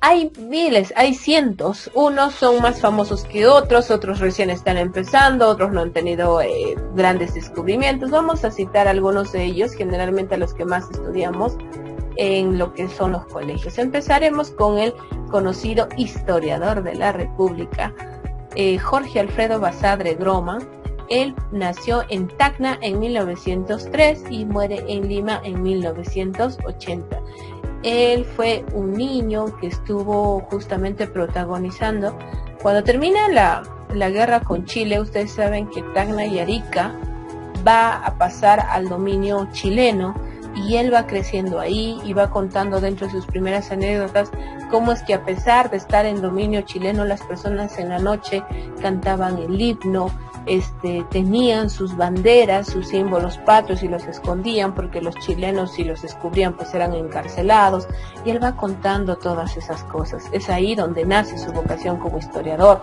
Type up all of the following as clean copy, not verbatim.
Hay miles, hay cientos. Unos son más famosos que otros, otros recién están empezando, otros no han tenido grandes descubrimientos. Vamos a citar algunos de ellos, generalmente a los que más estudiamos en lo que son los colegios. Empezaremos con el conocido historiador de la República, Jorge Alfredo Basadre Groman. Él nació en Tacna en 1903 y muere en Lima en 1980. Él fue un niño que estuvo justamente protagonizando. Cuando termina la guerra con Chile, ustedes saben que Tacna y Arica va a pasar al dominio chileno y él va creciendo ahí y va contando dentro de sus primeras anécdotas cómo es que a pesar de estar en dominio chileno, las personas en la noche cantaban el himno, tenían sus banderas, sus símbolos patrios y los escondían porque los chilenos, si los descubrían, pues eran encarcelados. Y él va contando todas esas cosas. Es ahí donde nace su vocación como historiador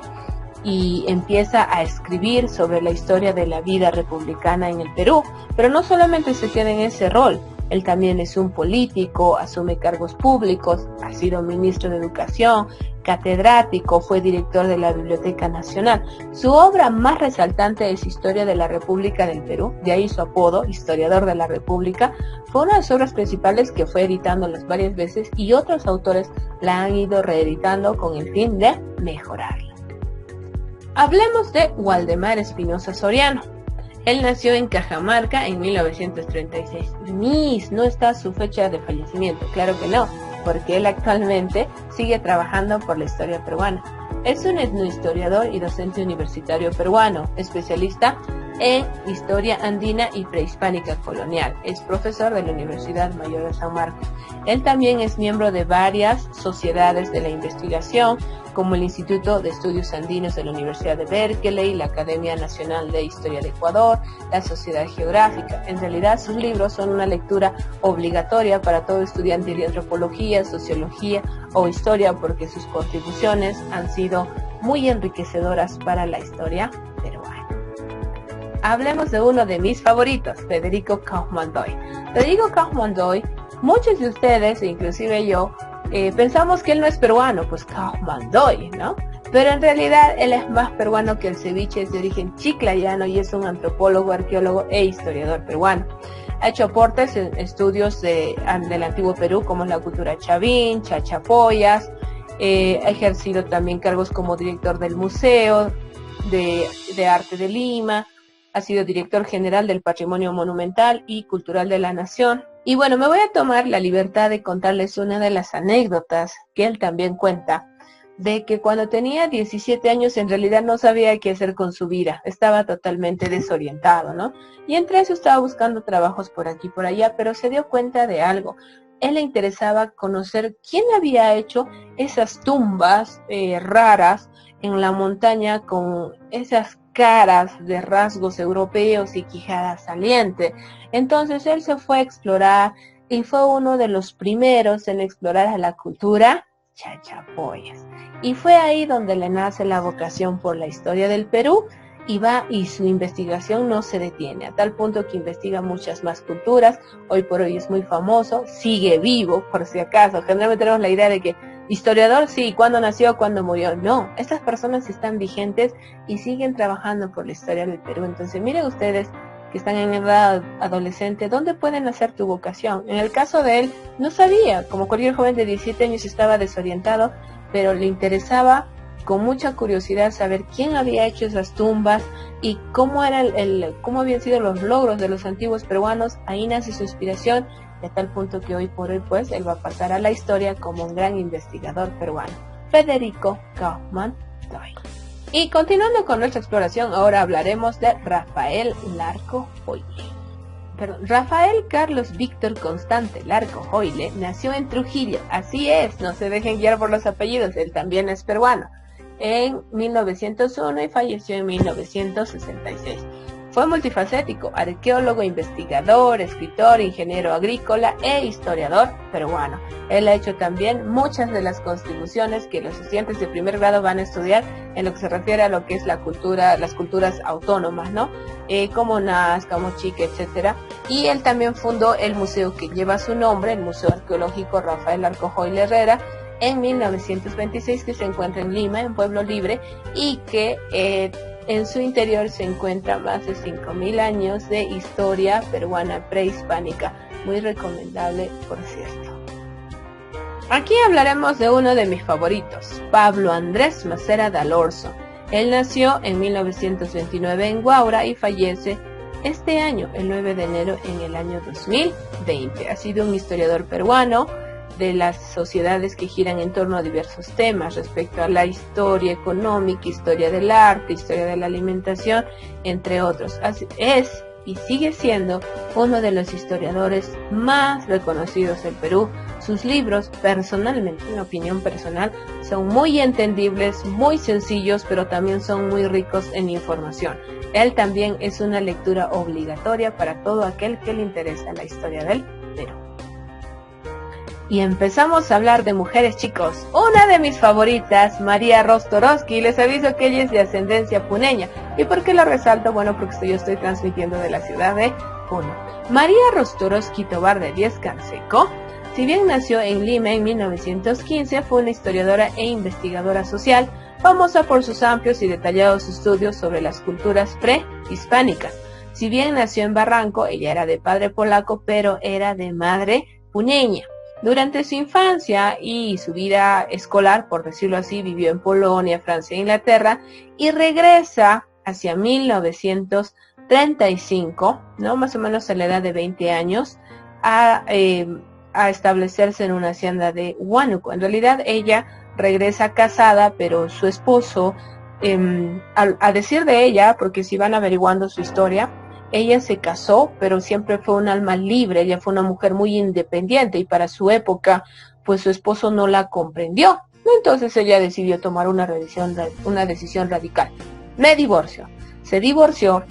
y empieza a escribir sobre la historia de la vida republicana en el Perú. Pero no solamente se queda en ese rol. Él también es un político, asume cargos públicos, ha sido ministro de Educación, catedrático, fue director de la Biblioteca Nacional. Su obra más resaltante es Historia de la República del Perú, de ahí su apodo, historiador de la República. Fue una de sus obras principales que fue editándolas varias veces y otros autores la han ido reeditando con el fin de mejorarla. Hablemos de Waldemar Espinosa Soriano. Él nació en Cajamarca en 1936. No está su fecha de fallecimiento, claro que no, porque él actualmente sigue trabajando por la historia peruana. Es un etnohistoriador y docente universitario peruano, especialista en historia andina y prehispánica colonial. Es profesor de la Universidad Mayor de San Marcos. Él también es miembro de varias sociedades de la investigación, como el Instituto de Estudios Andinos de la Universidad de Berkeley, la Academia Nacional de Historia de Ecuador, la Sociedad Geográfica. En realidad, sus libros son una lectura obligatoria para todo estudiante de antropología, sociología o historia, porque sus contribuciones han sido muy enriquecedoras para la historia peruana. Hablemos de uno de mis favoritos, Federico Kaufmann-Doy. Federico Kaufmann-Doy, muchos de ustedes, inclusive yo, pensamos que él no es peruano, pues Kaufmann-Doy, ¿no? Pero en realidad él es más peruano que el ceviche, es de origen chiclayano y es un antropólogo, arqueólogo e historiador peruano. Ha hecho aportes en estudios del antiguo Perú, como la cultura chavín, chachapoyas. Ha ejercido también cargos como director del Museo de Arte de Lima. Ha sido director general del Patrimonio Monumental y Cultural de la Nación. Y bueno, me voy a tomar la libertad de contarles una de las anécdotas que él también cuenta, de que cuando tenía 17 años en realidad no sabía qué hacer con su vida, estaba totalmente desorientado, ¿no? Y entre eso estaba buscando trabajos por aquí y por allá, pero se dio cuenta de algo. Él le interesaba conocer quién había hecho esas tumbas raras en la montaña con esas caras de rasgos europeos y quijada saliente. Entonces él se fue a explorar y fue uno de los primeros en explorar a la cultura chachapoyas. Y fue ahí donde le nace la vocación por la historia del Perú y su investigación no se detiene, a tal punto que investiga muchas más culturas. Hoy por hoy es muy famoso, sigue vivo, por si acaso. Generalmente tenemos la idea de que historiador, sí, ¿cuándo nació, cuándo murió? No, estas personas están vigentes y siguen trabajando por la historia del Perú. Entonces, miren ustedes que están en edad adolescente, ¿dónde pueden hacer tu vocación? En el caso de él, no sabía, como cualquier joven de 17 años estaba desorientado, pero le interesaba con mucha curiosidad saber quién había hecho esas tumbas y cómo cómo habían sido los logros de los antiguos peruanos. Ahí nace su inspiración, de tal punto que hoy por hoy pues él va a pasar a la historia como un gran investigador peruano, Federico Kaufmann-Doy. Y continuando con nuestra exploración, ahora hablaremos de Rafael Larco Hoyle. Rafael Carlos Víctor Constante Larco Hoyle nació en Trujillo, así es, no se dejen guiar por los apellidos, él también es peruano, en 1901 y falleció en 1966. Fue multifacético, arqueólogo, investigador, escritor, ingeniero agrícola e historiador peruano. Él ha hecho también muchas de las contribuciones que los estudiantes de primer grado van a estudiar en lo que se refiere a lo que es la cultura, las culturas autónomas, ¿no? Como Nazca, Mochique, etcétera. Y él también fundó el museo que lleva su nombre, el Museo Arqueológico Rafael Larco Hoyle Herrera, en 1926, que se encuentra en Lima, en Pueblo Libre, y que en su interior se encuentra más de 5.000 años de historia peruana prehispánica. Muy recomendable, por cierto. Aquí hablaremos de uno de mis favoritos, Pablo Andrés Macera Dalorzo. Él nació en 1929 en Huaura y fallece este año, el 9 de enero en el año 2020. Ha sido un historiador peruano de las sociedades que giran en torno a diversos temas respecto a la historia económica, historia del arte, historia de la alimentación, entre otros. Es y sigue siendo uno de los historiadores más reconocidos del Perú. Sus libros, personalmente, en opinión personal, son muy entendibles, muy sencillos, pero también son muy ricos en información. Él también es una lectura obligatoria para todo aquel que le interesa la historia del Perú. Y empezamos a hablar de mujeres, chicos. Una de mis favoritas, María Rostorowski. Les aviso que ella es de ascendencia puneña. ¿Y por qué la resalto? Bueno, porque yo estoy transmitiendo de la ciudad de Puno. María Rostorowski Tobar de Díez Canseco, si bien nació en Lima en 1915, fue una historiadora e investigadora social, famosa por sus amplios y detallados estudios sobre las culturas prehispánicas. Si bien nació en Barranco, ella era de padre polaco, pero era de madre puneña. Durante su infancia y su vida escolar, por decirlo así, vivió en Polonia, Francia e Inglaterra, y regresa hacia 1935, ¿no? Más o menos a la edad de 20 años, a establecerse en una hacienda de Huánuco. En realidad ella regresa casada, pero su esposo, a decir de ella, porque si van averiguando su historia, ella se casó, pero siempre fue un alma libre. Ella fue una mujer muy independiente y para su época, pues su esposo no la comprendió. Entonces ella decidió tomar una decisión radical. Me divorcio. Se divorció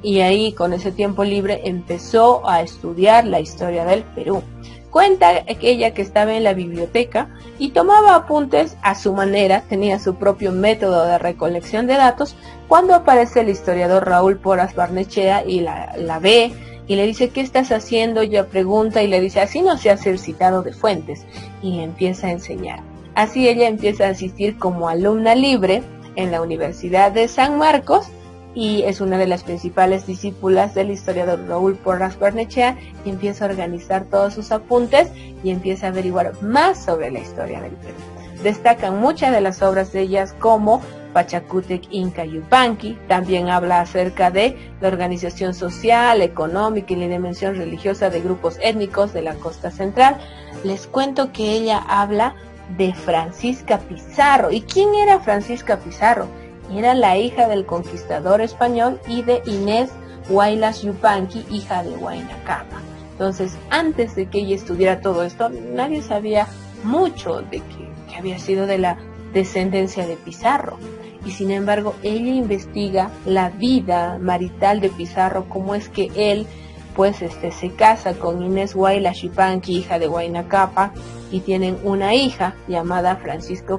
y ahí, con ese tiempo libre, empezó a estudiar la historia del Perú. Cuenta ella que estaba en la biblioteca y tomaba apuntes a su manera, tenía su propio método de recolección de datos, cuando aparece el historiador Raúl Porras Barnechea y la ve y le dice: ¿qué estás haciendo? Ella pregunta y le dice: así no se hace el citado de fuentes, y le empieza a enseñar. Así ella empieza a asistir como alumna libre en la Universidad de San Marcos, y es una de las principales discípulas del historiador Raúl Porras Barnechea, y empieza a organizar todos sus apuntes y empieza a averiguar más sobre la historia del Perú. Destacan muchas de las obras de ellas, como Pachacútec Inca Yupanqui. También habla acerca de la organización social, económica y la dimensión religiosa de grupos étnicos de la costa central. Les cuento que ella habla de Francisca Pizarro. ¿Y quién era Francisca Pizarro? Era la hija del conquistador español y de Inés Huaylas Yupanqui, hija de Huayna Capac. Entonces, antes de que ella estudiara todo esto, nadie sabía mucho de que había sido de la descendencia de Pizarro. Y sin embargo, ella investiga la vida marital de Pizarro, cómo es que él pues se casa con Inés Huaylas Yupanqui, hija de Huayna Capac, y tienen una hija llamada Francisca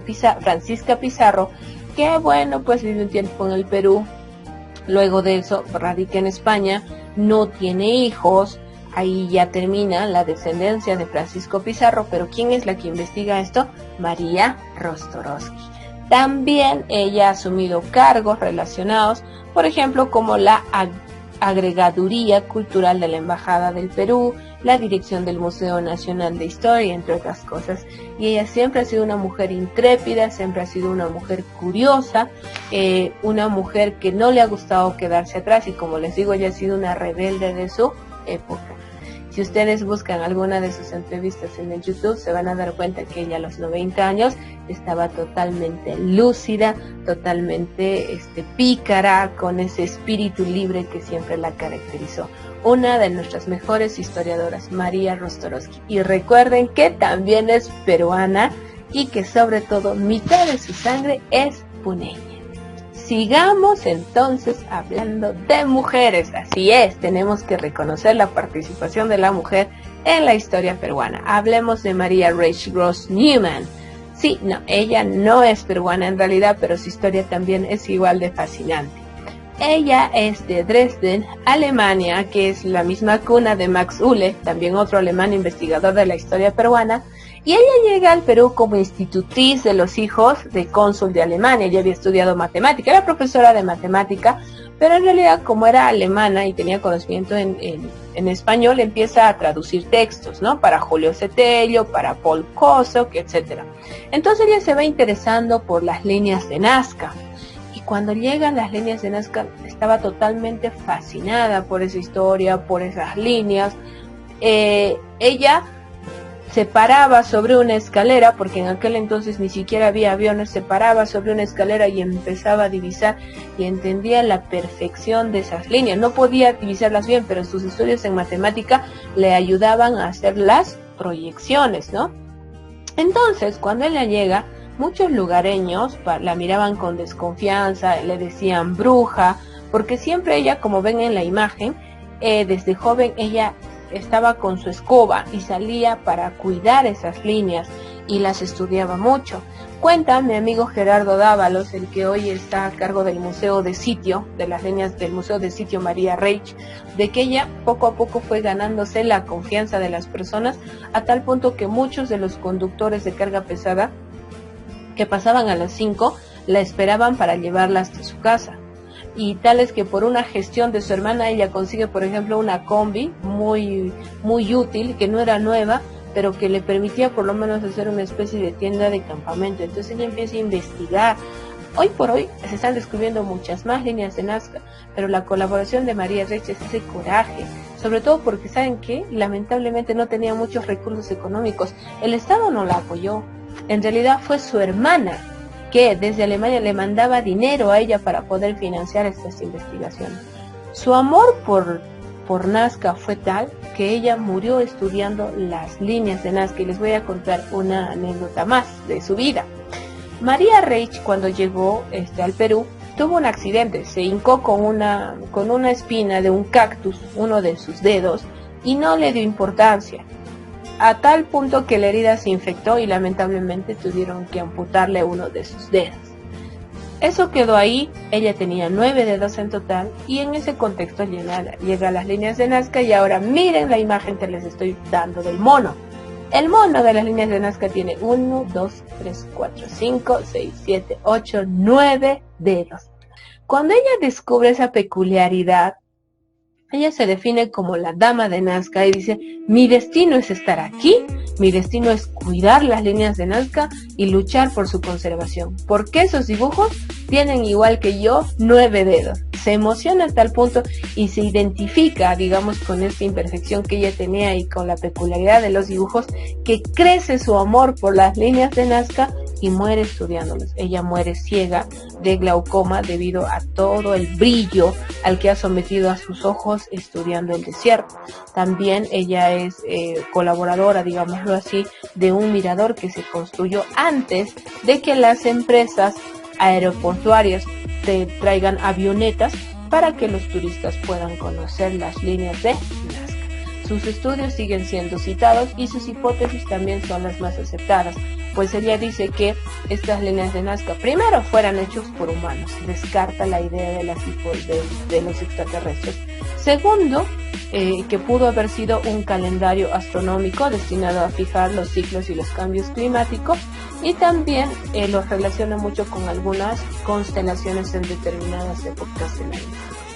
Pizarro, que bueno, pues vive un tiempo en el Perú. Luego de eso radica en España, no tiene hijos. Ahí ya termina la descendencia de Francisco Pizarro. Pero ¿quién es la que investiga esto? María Rostorowski. También ella ha asumido cargos relacionados, por ejemplo, como la Agregaduría Cultural de la Embajada del Perú, la dirección del Museo Nacional de Historia, entre otras cosas. Y ella siempre ha sido una mujer intrépida, siempre ha sido una mujer curiosa, una mujer que no le ha gustado quedarse atrás, y como les digo, ella ha sido una rebelde de su época. Si ustedes buscan alguna de sus entrevistas en el YouTube, se van a dar cuenta que ella a los 90 años estaba totalmente lúcida, totalmente pícara, con ese espíritu libre que siempre la caracterizó. Una de nuestras mejores historiadoras, María Rostorowski. Y recuerden que también es peruana y que sobre todo mitad de su sangre es puneña. Sigamos entonces hablando de mujeres. Así es, tenemos que reconocer la participación de la mujer en la historia peruana. Hablemos de María Rachel Gross Newman. Sí, no, ella no es peruana en realidad, pero su historia también es igual de fascinante. Ella es de Dresden, Alemania, que es la misma cuna de Max Uhle, también otro alemán investigador de la historia peruana, Y ella llega al Perú como institutriz de los hijos del cónsul de Alemania. Ella había estudiado matemática, era profesora de matemática, pero en realidad como era alemana y tenía conocimiento en español, empieza a traducir textos, ¿no? Para Julio Cetello, para Paul Kosok, etcétera. Entonces ella se va interesando por las líneas de Nazca. Y cuando llegan las líneas de Nazca, estaba totalmente fascinada por esa historia, por esas líneas. Ella se paraba sobre una escalera, porque en aquel entonces ni siquiera había aviones, se paraba sobre una escalera y empezaba a divisar y entendía la perfección de esas líneas. No podía divisarlas bien, pero sus estudios en matemática le ayudaban a hacer las proyecciones, ¿no? Entonces, cuando ella llega, muchos lugareños la miraban con desconfianza, le decían bruja, porque siempre ella, como ven en la imagen, desde joven ella estaba con su escoba y salía para cuidar esas líneas y las estudiaba mucho. Cuenta mi amigo Gerardo Dávalos, el que hoy está a cargo del Museo de Sitio, de las líneas del Museo de Sitio María Reich, de que ella poco a poco fue ganándose la confianza de las personas, a tal punto que muchos de los conductores de carga pesada que pasaban a las 5 la esperaban para llevarla hasta su casa. Y tal es que por una gestión de su hermana ella consigue, por ejemplo, una combi muy útil, que no era nueva, pero que le permitía por lo menos hacer una especie de tienda de campamento. Entonces ella empieza a investigar. Hoy por hoy se están descubriendo muchas más líneas de Nazca, pero la colaboración de María Reich es ese coraje, sobre todo porque saben que lamentablemente no tenía muchos recursos económicos. El Estado no la apoyó, en realidad fue su hermana que desde Alemania le mandaba dinero a ella para poder financiar estas investigaciones. Su amor por Nazca fue tal que ella murió estudiando las líneas de Nazca, y les voy a contar una anécdota más de su vida. María Reich, cuando llegó al Perú, tuvo un accidente, se hincó con una espina de un cactus, uno de sus dedos, y no le dio importancia, a tal punto que la herida se infectó y lamentablemente tuvieron que amputarle uno de sus dedos. Eso quedó ahí. Ella tenía 9 dedos en total, y en ese contexto llega a las líneas de Nazca. Y ahora miren la imagen que les estoy dando del mono. El mono de las líneas de Nazca tiene 1, 2, 3, 4, 5, 6, 7, 8, 9 dedos. Cuando ella descubre esa peculiaridad, ella se define como la dama de Nazca y dice: mi destino es estar aquí, mi destino es cuidar las líneas de Nazca y luchar por su conservación, porque esos dibujos tienen, igual que yo, 9 dedos. Se emociona a tal punto y se identifica, digamos, con esta imperfección que ella tenía y con la peculiaridad de los dibujos, que crece su amor por las líneas de Nazca y muere estudiándolos. Ella muere ciega de glaucoma debido a todo el brillo al que ha sometido a sus ojos estudiando el desierto. También ella es colaboradora, digámoslo así, de un mirador que se construyó antes de que las empresas aeroportuarias te traigan avionetas para que los turistas puedan conocer las líneas de Nazca. Sus estudios siguen siendo citados y sus hipótesis también son las más aceptadas, pues ella dice que estas líneas de Nazca primero fueran hechos por humanos, descarta la idea de los extraterrestres. Segundo, que pudo haber sido un calendario astronómico destinado a fijar los ciclos y los cambios climáticos, y también los relaciona mucho con algunas constelaciones en determinadas épocas del año.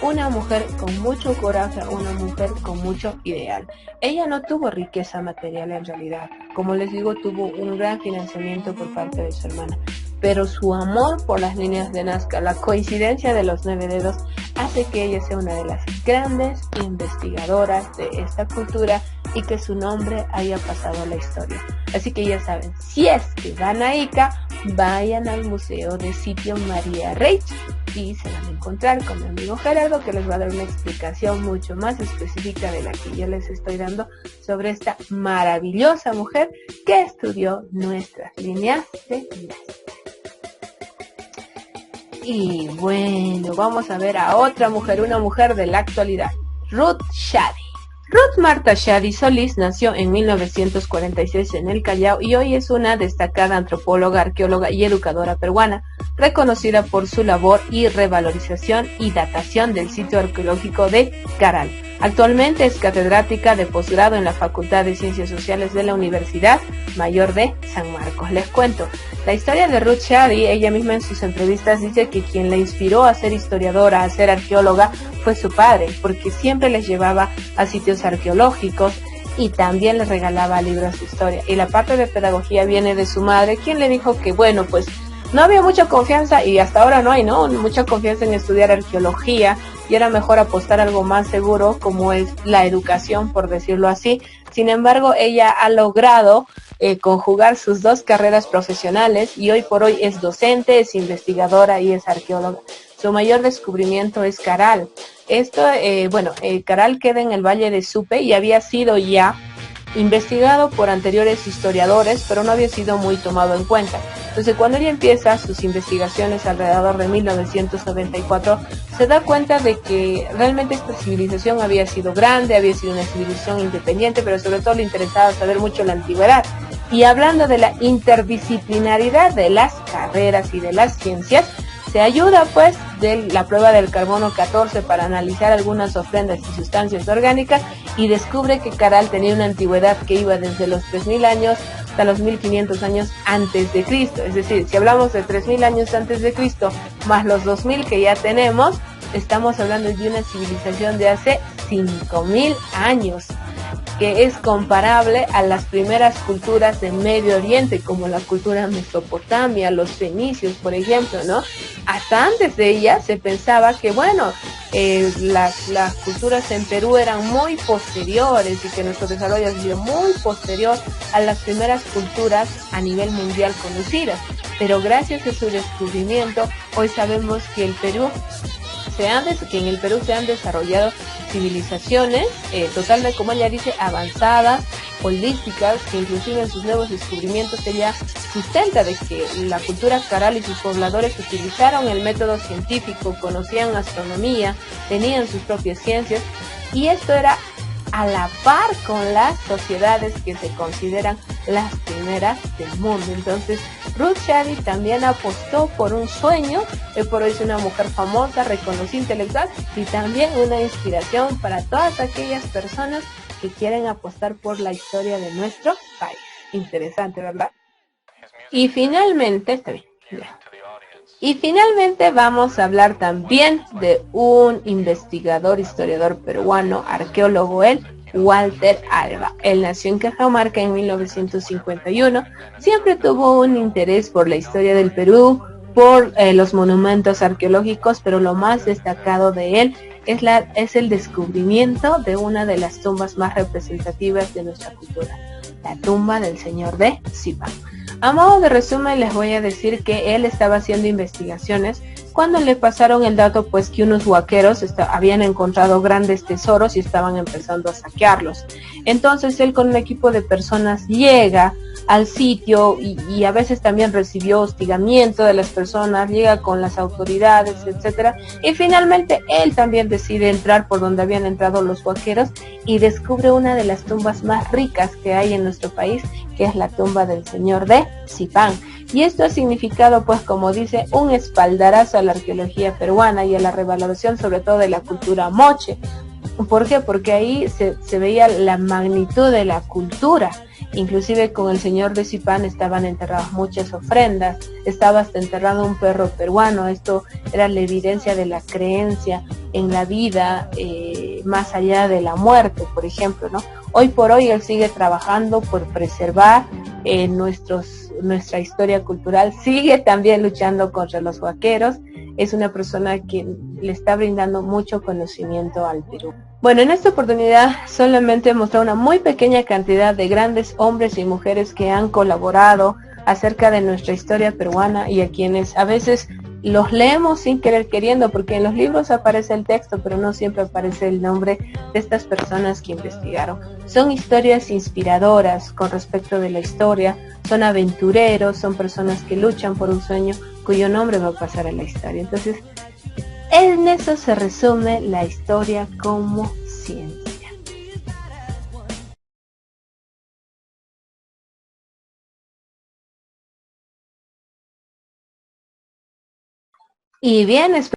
Una mujer con mucho coraje, una mujer con mucho ideal. Ella no tuvo riqueza material en realidad, como les digo, tuvo un gran financiamiento por parte de su hermana, pero su amor por las líneas de Nazca, la coincidencia de los 9 dedos, hace que ella sea una de las grandes investigadoras de esta cultura y que su nombre haya pasado a la historia. Así que ya saben, si es que van a Ica, vayan al Museo de Sitio María Reich y se van a encontrar con mi amigo Gerardo, que les va a dar una explicación mucho más específica de la que yo les estoy dando sobre esta maravillosa mujer que estudió nuestras líneas de Nazca. Y bueno, vamos a ver a otra mujer, una mujer de la actualidad, Ruth Shadi. Ruth Marta Shadi Solís nació en 1946 en el Callao y hoy es una destacada antropóloga, arqueóloga y educadora peruana. reconocida por su labor y revalorización y datación del sitio arqueológico de Caral. Actualmente es catedrática de posgrado en la Facultad de Ciencias Sociales de la Universidad Mayor de San Marcos. Les cuento, la historia de Ruth Shady, ella misma en sus entrevistas dice que quien la inspiró a ser historiadora, a ser arqueóloga, fue su padre, porque siempre les llevaba a sitios arqueológicos y también les regalaba libros de historia. Y la parte de pedagogía viene de su madre, quien le dijo que, bueno, pues no había mucha confianza, y hasta ahora no hay, ¿no? Mucha confianza en estudiar arqueología, y era mejor apostar algo más seguro, como es la educación, por decirlo así. Sin embargo, ella ha logrado conjugar sus dos carreras profesionales, y hoy por hoy es docente, es investigadora y es arqueóloga. Su mayor descubrimiento es Caral. Caral queda en el Valle de Supe y había sido ya investigado por anteriores historiadores, pero no había sido muy tomado en cuenta. Entonces, cuando ella empieza sus investigaciones alrededor de 1994, se da cuenta de que realmente esta civilización había sido grande, había sido una civilización independiente, pero sobre todo le interesaba saber mucho la antigüedad. Y hablando de la interdisciplinaridad de las carreras y de las ciencias, se ayuda pues de la prueba del carbono 14 para analizar algunas ofrendas y sustancias orgánicas, y descubre que Caral tenía una antigüedad que iba desde los 3000 años hasta los 1500 años antes de Cristo. Es decir, si hablamos de 3000 años antes de Cristo más los 2000 que ya tenemos, estamos hablando de una civilización de hace 5000 años, que es comparable a las primeras culturas de Medio Oriente, como la cultura Mesopotamia, los fenicios, por ejemplo, ¿no? Hasta antes de ella se pensaba que, bueno, las culturas en Perú eran muy posteriores y que nuestro desarrollo ha sido muy posterior a las primeras culturas a nivel mundial conocidas. Pero gracias a su descubrimiento, hoy sabemos que en el Perú se han desarrollado civilizaciones totalmente, como ella dice, avanzadas, holísticas, que inclusive en sus nuevos descubrimientos ella sustenta de que la cultura Caral y sus pobladores utilizaron el método científico, conocían astronomía, tenían sus propias ciencias, y esto era a la par con las sociedades que se consideran las primeras del mundo. Entonces, Ruth Shady también apostó por un sueño, por hoy es una mujer famosa, reconocida intelectual, y también una inspiración para todas aquellas personas que quieren apostar por la historia de nuestro país. Interesante, ¿verdad? Y finalmente, está bien, ya. Y finalmente vamos a hablar también de un investigador, historiador peruano, arqueólogo él, Walter Alba. Él nació en Cajamarca en 1951. Siempre tuvo un interés por la historia del Perú, por los monumentos arqueológicos, pero lo más destacado de él es el descubrimiento de una de las tumbas más representativas de nuestra cultura, la tumba del señor de Zipán. A modo de resumen les voy a decir que él estaba haciendo investigaciones cuando le pasaron el dato pues que unos huaqueros habían encontrado grandes tesoros y estaban empezando a saquearlos. Entonces él con un equipo de personas llega al sitio y a veces también recibió hostigamiento de las personas, llega con las autoridades, etcétera, y finalmente él también decide entrar por donde habían entrado los huaqueros y descubre una de las tumbas más ricas que hay en nuestro país, que es la tumba del señor de Zipán. Y esto ha significado, pues como dice, un espaldarazo a la arqueología peruana y a la revaloración sobre todo de la cultura moche. ¿Por qué? Porque ahí se veía la magnitud de la cultura. Inclusive con el señor de Zipán estaban enterradas muchas ofrendas, estaba hasta enterrado un perro peruano. Esto era la evidencia de la creencia en la vida más allá de la muerte, por ejemplo, ¿no? Hoy por hoy él sigue trabajando por preservar nuestra historia cultural, sigue también luchando contra los huaqueros. Es una persona que le está brindando mucho conocimiento al Perú. Bueno, en esta oportunidad solamente he mostrado una muy pequeña cantidad de grandes hombres y mujeres que han colaborado acerca de nuestra historia peruana y a quienes a veces los leemos sin querer queriendo, porque en los libros aparece el texto, pero no siempre aparece el nombre de estas personas que investigaron. Son historias inspiradoras con respecto de la historia, son aventureros, son personas que luchan por un sueño cuyo nombre va a pasar a la historia. Entonces, en eso se resume la historia como ciencia. Y bien,